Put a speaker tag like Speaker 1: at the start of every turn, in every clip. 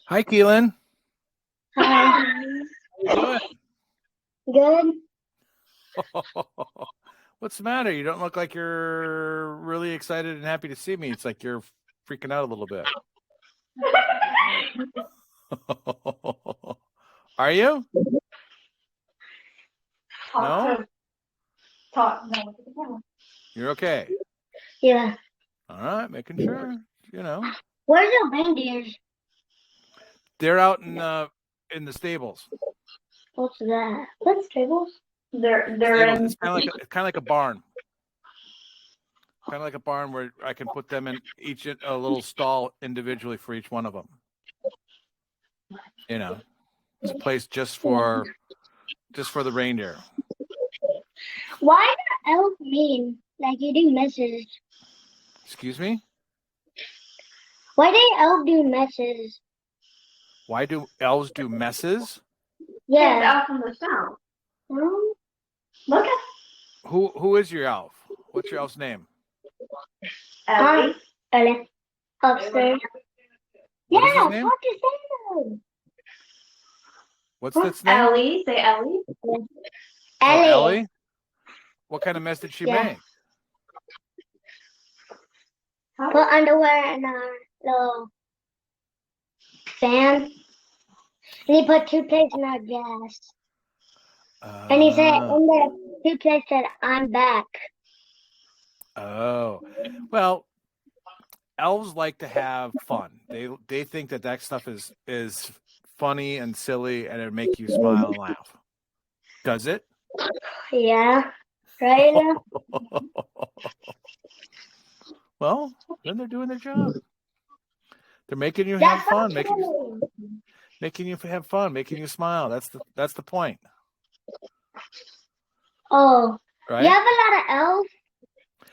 Speaker 1: Hi, Keelan.
Speaker 2: Hi.
Speaker 1: How
Speaker 2: Good.
Speaker 1: What's the matter? You don't look like you're really excited and happy to see me. It's like you're freaking out a little bit. Are you? No?
Speaker 2: Talk. No.
Speaker 1: You're okay.
Speaker 2: Yeah.
Speaker 1: All right, making sure.
Speaker 2: Where's the reindeers?
Speaker 1: They're out in the stables.
Speaker 2: What's that? What stables? They're
Speaker 1: Stables.
Speaker 2: in.
Speaker 1: It's kind of like a barn. Kind of like a barn where I can put them in each a little stall individually for each one of them. It's a place just for the reindeer.
Speaker 2: Why do elves mean like you do messes?
Speaker 1: Excuse me?
Speaker 2: Why do elves do messes?
Speaker 1: Why do elves do messes?
Speaker 2: Yeah. It's out from the south. Look at.
Speaker 1: Who is your elf? What's your elf's name?
Speaker 2: Ellie. Ellie. Upstairs.
Speaker 1: What is
Speaker 2: Yeah,
Speaker 1: his name?
Speaker 2: talk to Sam.
Speaker 1: What's its name?
Speaker 2: Ellie. Say Ellie.
Speaker 1: Oh,
Speaker 2: Ellie.
Speaker 1: Ellie? What kind of mess did she make?
Speaker 2: Put underwear in a little fan. And he put toothpaste in our gas. And he said, in the toothpaste said, I'm back.
Speaker 1: Oh. Well, elves like to have fun. They think that stuff is funny and silly and it'll make you smile and laugh. Does it?
Speaker 2: Yeah. Right?
Speaker 1: Well, then they're doing their job. They're making you have fun, making you have fun, making you smile. That's the point.
Speaker 2: Oh.
Speaker 1: Right?
Speaker 2: You have a lot of elves?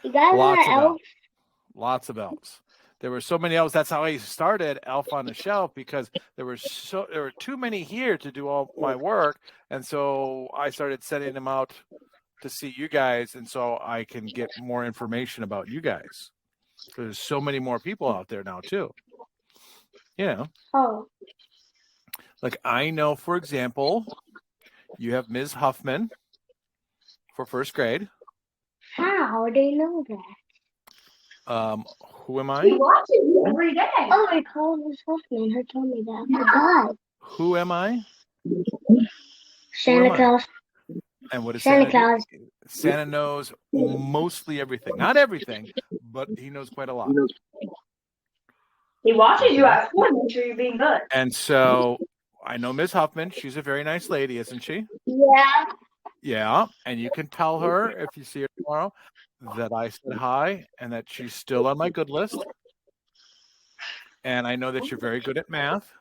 Speaker 2: You got a lot of elves?
Speaker 1: Lots of elves. There were so many elves. That's how I started Elf on the Shelf, because there were too many here to do all my work, and so I started sending them out to see you guys, and so I can get more information about you guys. There's so many more people out there now too.
Speaker 2: Oh.
Speaker 1: Like I know, for example, you have Ms. Huffman for first grade.
Speaker 2: How do you know that?
Speaker 1: Who am I?
Speaker 2: He watches you every day. Oh, I called Ms. Huffman. Her told me that. Oh, God.
Speaker 1: Who am I?
Speaker 2: Santa Claus.
Speaker 1: And what is
Speaker 2: Santa Claus?
Speaker 1: Santa knows mostly everything. Not everything, but he knows quite a lot.
Speaker 2: He watches you at school. Make sure you're being good.
Speaker 1: And so I know Ms. Huffman. She's a very nice lady, isn't she?
Speaker 2: Yeah.
Speaker 1: Yeah. And you can tell her if you see her tomorrow that I said hi and that she's still on my good list. And I know that you're very good at math.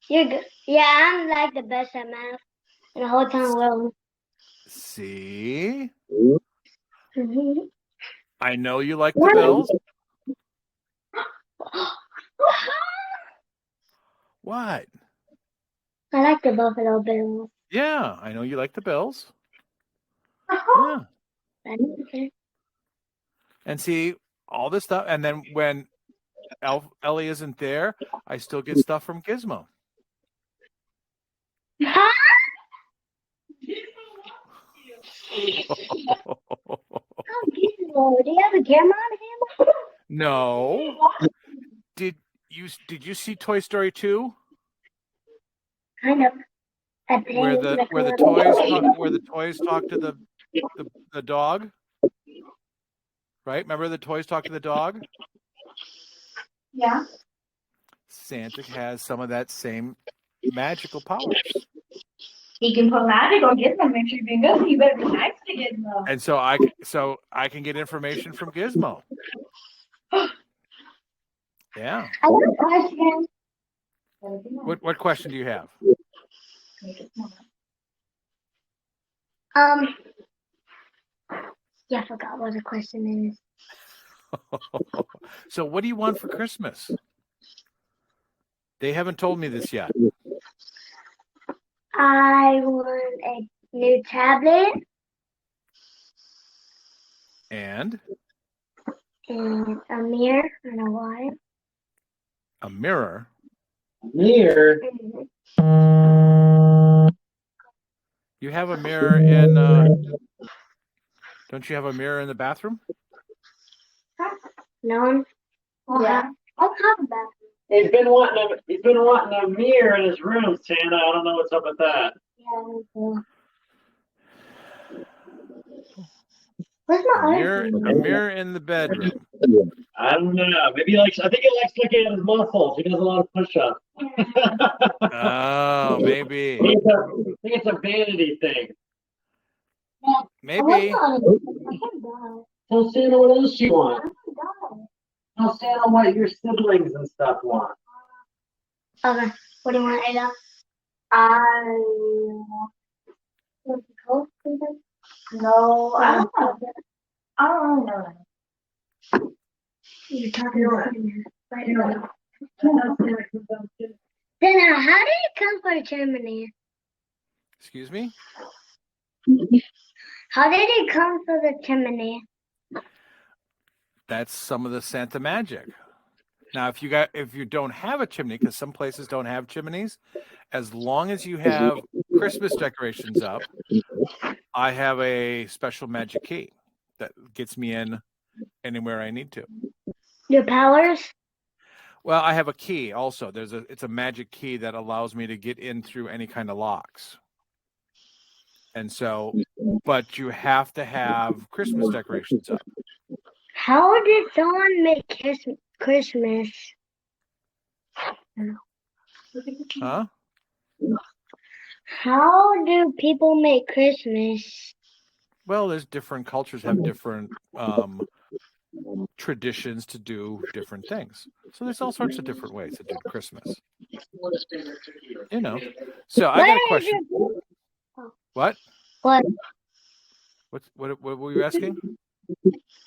Speaker 2: You're good. Yeah, I'm like the best at math in the whole entire world.
Speaker 1: See?
Speaker 2: Mm-hmm.
Speaker 1: I know you like the Bills. What?
Speaker 2: I like the Buffalo Bills.
Speaker 1: Yeah, I know you like the Bills.
Speaker 2: Yeah.
Speaker 1: And see, all this stuff. And then when Ellie isn't there, I still get stuff from Gizmo.
Speaker 2: Huh? Do you have a camera on him?
Speaker 1: No. Did you see Toy Story 2?
Speaker 2: Kind of.
Speaker 1: Where the toys talk to the dog? Right? Remember the toys talk to the dog?
Speaker 2: Yeah.
Speaker 1: Santa has some of that same magical powers.
Speaker 2: He can put magic on Gizmo. Make sure you're being good. You better be nice to Gizmo.
Speaker 1: And so I can get information from Gizmo. Yeah.
Speaker 2: I have a question.
Speaker 1: What question do you have?
Speaker 2: Yeah, I forgot what the question is.
Speaker 1: So what do you want for Christmas? They haven't told me this yet.
Speaker 2: I want a new tablet.
Speaker 1: And?
Speaker 2: and a mirror and a water.
Speaker 1: A mirror.
Speaker 3: Mirror.
Speaker 1: You have a mirror in. Don't you have a mirror in the bathroom?
Speaker 2: No. Yeah. I'll talk about
Speaker 3: He's been wanting a mirror in his room, Santa. I don't know what's up with that.
Speaker 2: Yeah. Where's my
Speaker 1: A mirror in the bedroom.
Speaker 3: I don't know. Maybe he likes. I think he likes looking at his muscles. He does a lot of push-ups.
Speaker 1: Oh, maybe.
Speaker 3: I think it's a vanity thing.
Speaker 1: Maybe.
Speaker 3: Tell Santa what else you want. Tell Santa what your siblings and stuff want.
Speaker 2: Okay. What do you want, Ada? No, I don't know. I don't know. You're talking about Then how did it come for Germany?
Speaker 1: Excuse me?
Speaker 2: How did it come for the chimney?
Speaker 1: That's some of the Santa magic. Now, if you don't have a chimney, because some places don't have chimneys, as long as you have Christmas decorations up, I have a special magic key that gets me in anywhere I need to.
Speaker 2: Your powers?
Speaker 1: Well, I have a key also. It's a magic key that allows me to get in through any kind of locks. And so, but you have to have Christmas decorations up.
Speaker 2: How did someone make Christmas?
Speaker 1: Huh?
Speaker 2: How do people make Christmas?
Speaker 1: Well, there's different cultures have different traditions to do different things. So there's all sorts of different ways to do Christmas. You know. So I got a question. What?
Speaker 2: What?
Speaker 1: What were you asking?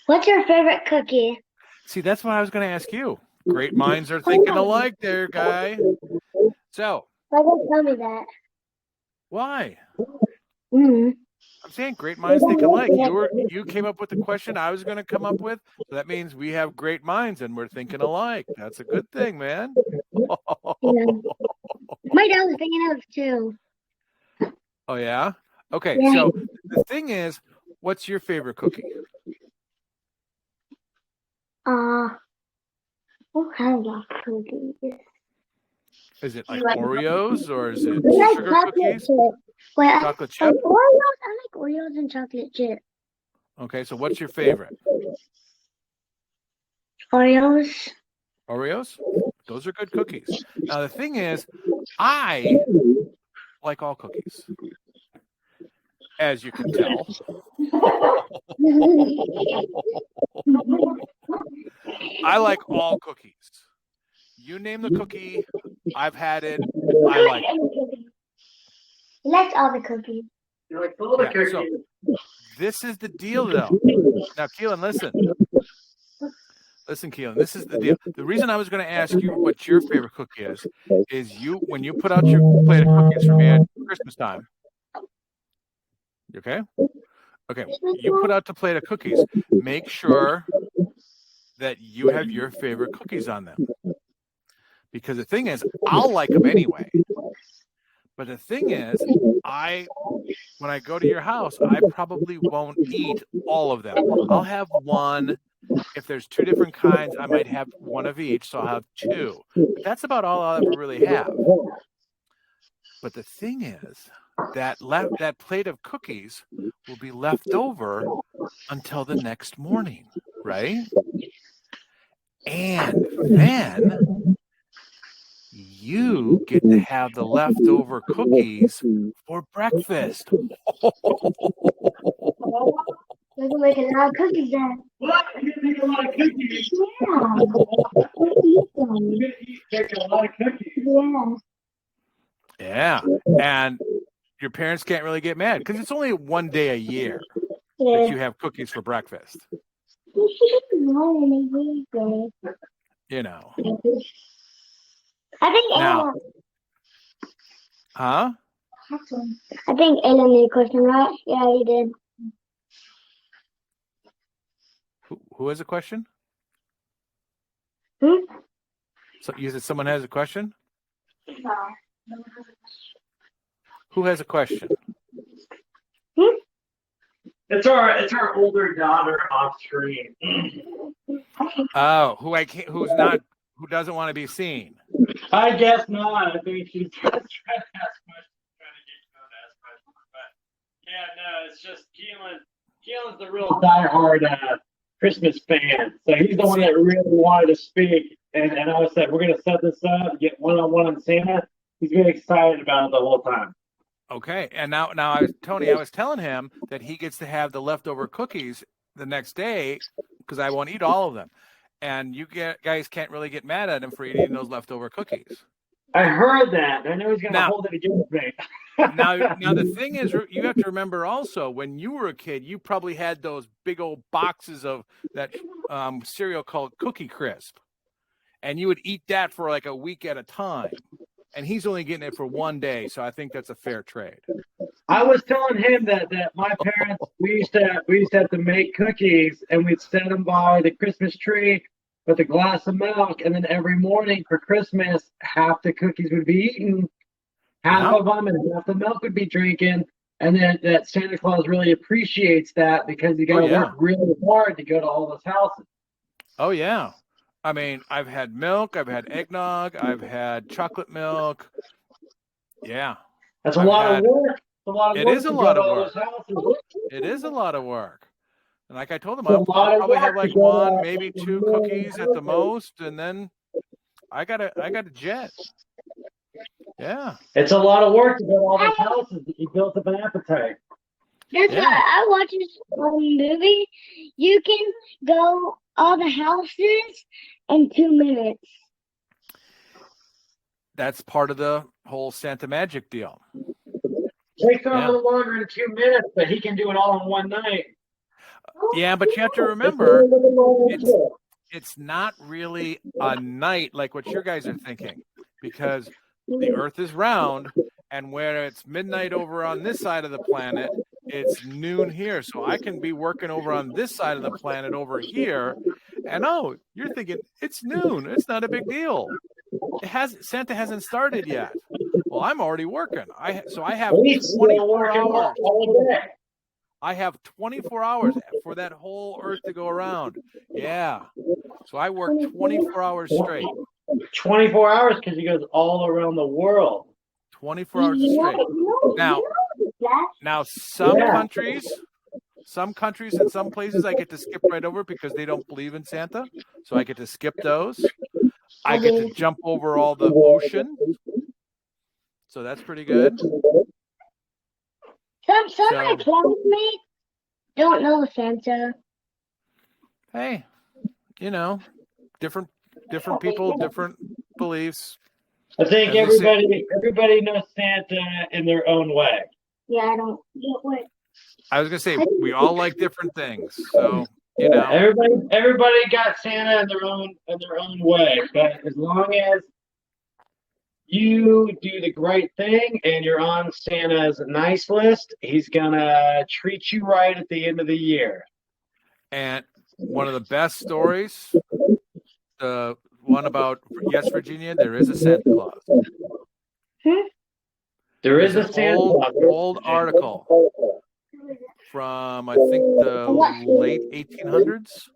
Speaker 2: What's your favorite cookie?
Speaker 1: See, that's what I was going to ask you. Great minds are thinking alike there, guy. So.
Speaker 2: Why don't you tell me that?
Speaker 1: Why?
Speaker 2: Mm-hmm.
Speaker 1: I'm saying great minds think alike. You came up with the question I was going to come up with. So that means we have great minds and we're thinking alike. That's a good thing, man.
Speaker 2: Yeah. My dad was thinking of too.
Speaker 1: Oh, yeah? Okay,
Speaker 2: Yeah.
Speaker 1: so the thing is, what's your favorite cookie?
Speaker 2: What kind of cookies?
Speaker 1: Is it like Oreos or is it
Speaker 2: I like
Speaker 1: sugar
Speaker 2: chocolate
Speaker 1: cookies?
Speaker 2: chip. Wait,
Speaker 1: Chocolate
Speaker 2: I
Speaker 1: chip?
Speaker 2: like Oreos and chocolate chip.
Speaker 1: Okay, so what's your favorite?
Speaker 2: Oreos.
Speaker 1: Oreos? Those are good cookies. Now, the thing is, I like all cookies, as you can tell. I like all cookies. You name the cookie, I've had it. I like it.
Speaker 2: He likes all the cookies.
Speaker 3: You like all the cookies.
Speaker 1: So this is the deal, though. Now, Keelan, listen. Listen, Keelan, this is the deal. The reason I was going to ask you what your favorite cookie is when you put out your plate of cookies for me at Christmas time. You okay? Okay. You put out the plate of cookies. Make sure that you have your favorite cookies on them. Because the thing is, I'll like them anyway. But the thing is, when I go to your house, I probably won't eat all of them. I'll have one. If there's two different kinds, I might have one of each, so I'll have two. But that's about all I'll ever really have. But the thing is, that plate of cookies will be left over until the next morning, right? And then you get to have the leftover cookies for breakfast.
Speaker 2: We're gonna make a lot of cookies then.
Speaker 3: What? You're gonna make a lot of cookies?
Speaker 2: Yeah. We'll eat them.
Speaker 3: You're gonna make a lot of cookies?
Speaker 2: Yeah.
Speaker 1: Yeah, and your parents can't really get mad because it's only one day a year that you have cookies for breakfast. You know.
Speaker 2: I think
Speaker 1: Now,
Speaker 2: Ella.
Speaker 1: huh?
Speaker 2: I think Ella made a question, right? Yeah, he did.
Speaker 1: Who has a question? So you said someone has a question? Who has a question?
Speaker 3: It's our older daughter off screen.
Speaker 1: Oh, who doesn't want to be seen?
Speaker 3: I guess not. I think she's trying to ask questions, trying to get Code to ask questions. But yeah, no, it's just Keelan. Keelan's the real diehard Christmas fan. So he's the one that really wanted to speak. And I was said, we're going to set this up, get one-on-one on Santa. He's been excited about it the whole time.
Speaker 1: Okay, and now, Tony, I was telling him that he gets to have the leftover cookies the next day because I won't eat all of them, and you guys can't really get mad at him for eating those leftover cookies.
Speaker 3: I heard that. I know he's going to hold it against me.
Speaker 1: now, the thing is, you have to remember also when you were a kid, you probably had those big old boxes of that cereal called Cookie Crisp, and you would eat that for like a week at a time. And he's only getting it for one day, so I think that's a fair trade.
Speaker 3: I was telling him that my parents we used to have to make cookies, and we'd set them by the Christmas tree with a glass of milk, and then every morning for Christmas, half the cookies would be eaten, half of them, and half the milk would be drinking. And then that Santa Claus really appreciates that because you got to work really hard to go to all those houses.
Speaker 1: Oh yeah. I mean, I've had milk, I've had eggnog, I've had chocolate milk. Yeah.
Speaker 3: That's a lot of work.
Speaker 1: It is a lot of work. It is a lot of work. And like I told them, I'll probably have like one, maybe two cookies at the most, and then I got a jet. Yeah.
Speaker 3: It's a lot of work to go to all those houses. You built up an appetite.
Speaker 2: That's why I watch this movie. You can go all the houses in 2 minutes.
Speaker 1: That's part of the whole Santa Magic deal.
Speaker 3: Takes a little longer than 2 minutes, but he can do it all in one night.
Speaker 1: Yeah, but you have to remember, it's not really a night like what you guys are thinking, because the Earth is round, and where it's midnight over on this side of the planet, it's noon here. So I can be working over on this side of the planet over here, and you're thinking it's noon. It's not a big deal. Santa hasn't started yet. Well, I'm already working. I have 24 hours. I have 24 hours for that whole Earth to go around. Yeah. So I work 24 hours straight.
Speaker 3: 24 hours because he goes all around the world.
Speaker 1: 24 hours straight. Now some countries and some places I get to skip right over because they don't believe in Santa. So I get to skip those. I get to jump over all the ocean. So that's pretty good.
Speaker 2: Some of my classmates don't know Santa.
Speaker 1: Hey, different people, different beliefs.
Speaker 3: I think everybody knows Santa in their own way.
Speaker 2: Yeah, I don't get what.
Speaker 1: I was gonna say we all like different things, so
Speaker 3: everybody got Santa in their own way. But as long as you do the great thing and you're on Santa's nice list, he's gonna treat you right at the end of the year.
Speaker 1: And one of the best stories, the one about Yes, Virginia, there is a Santa Claus.
Speaker 3: There is a Santa Claus.
Speaker 1: Old article from I think the late 1800s. It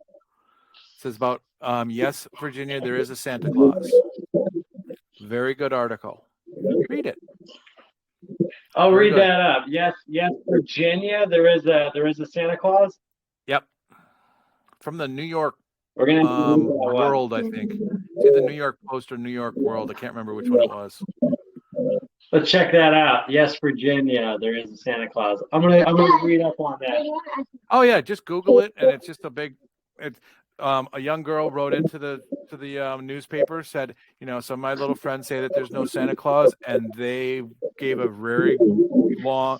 Speaker 1: says about Yes, Virginia, there is a Santa Claus. Very good article. Read it.
Speaker 3: I'll read that up. Yes, Virginia, there is a Santa Claus.
Speaker 1: Yep. From the New York
Speaker 3: We're gonna
Speaker 1: World, I think. It's either New York Post or New York World. I can't remember which one it was.
Speaker 3: Let's check that out. Yes, Virginia, there is a Santa Claus. I'm gonna read up on that.
Speaker 1: Oh yeah, just Google it, and it's just a big. A young girl wrote into the newspaper, said, some of my little friends say that there's no Santa Claus, and they gave a fairly long,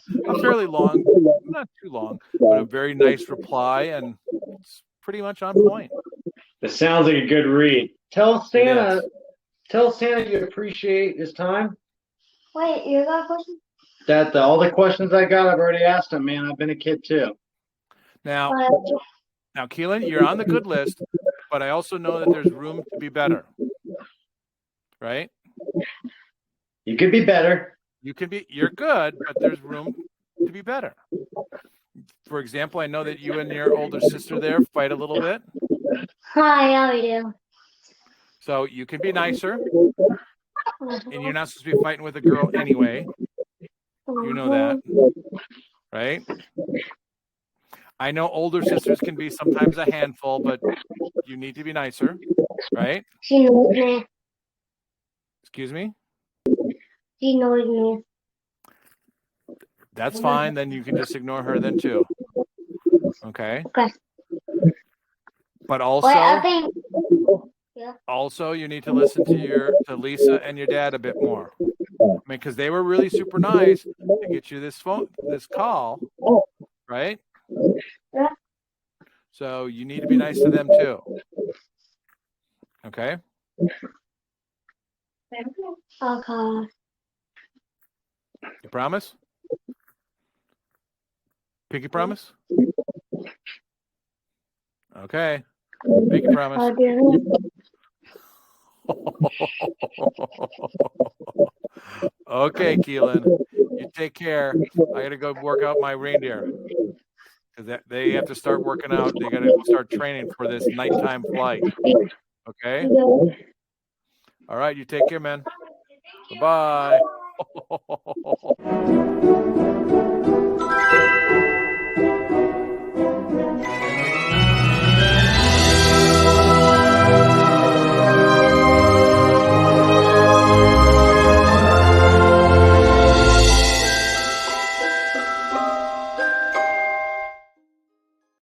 Speaker 1: not too long, but a very nice reply, and it's pretty much on point.
Speaker 3: It sounds like a good read. Tell Santa you appreciate his time.
Speaker 2: Wait, you got a question?
Speaker 3: All the questions I got, I've already asked him, man. I've been a kid too.
Speaker 1: Now, Keelan, you're on the good list, but I also know that there's room to be better. right?
Speaker 3: You could be better.
Speaker 1: You're good, but there's room to be better. For example, I know that you and your older sister there fight a little bit.
Speaker 2: Hi, how are you?
Speaker 1: So you can be nicer, and you're not supposed to be fighting with a girl anyway. You know that, right? I know older sisters can be sometimes a handful, but you need to be nicer, right?
Speaker 2: She knows me.
Speaker 1: Excuse me?
Speaker 2: She knows me.
Speaker 1: That's fine. Then you can just ignore her then too. Okay.
Speaker 2: Okay.
Speaker 1: But
Speaker 2: Well, I
Speaker 1: also,
Speaker 2: think
Speaker 1: you need to listen to Lisa and your dad a bit more. I mean, because they were really super nice to get you this call, right?
Speaker 2: Yeah.
Speaker 1: So you need to be nice to them too. Okay.
Speaker 2: Okay.
Speaker 1: You promise? Pinky promise? Okay. Pinky promise.
Speaker 2: I'll do
Speaker 1: Okay, Keelan. You take care. I gotta go work out my reindeer. Because they have to start working out. They gotta start training for this nighttime flight. Okay?
Speaker 2: it.
Speaker 1: All right, you take care, man. Bye-bye.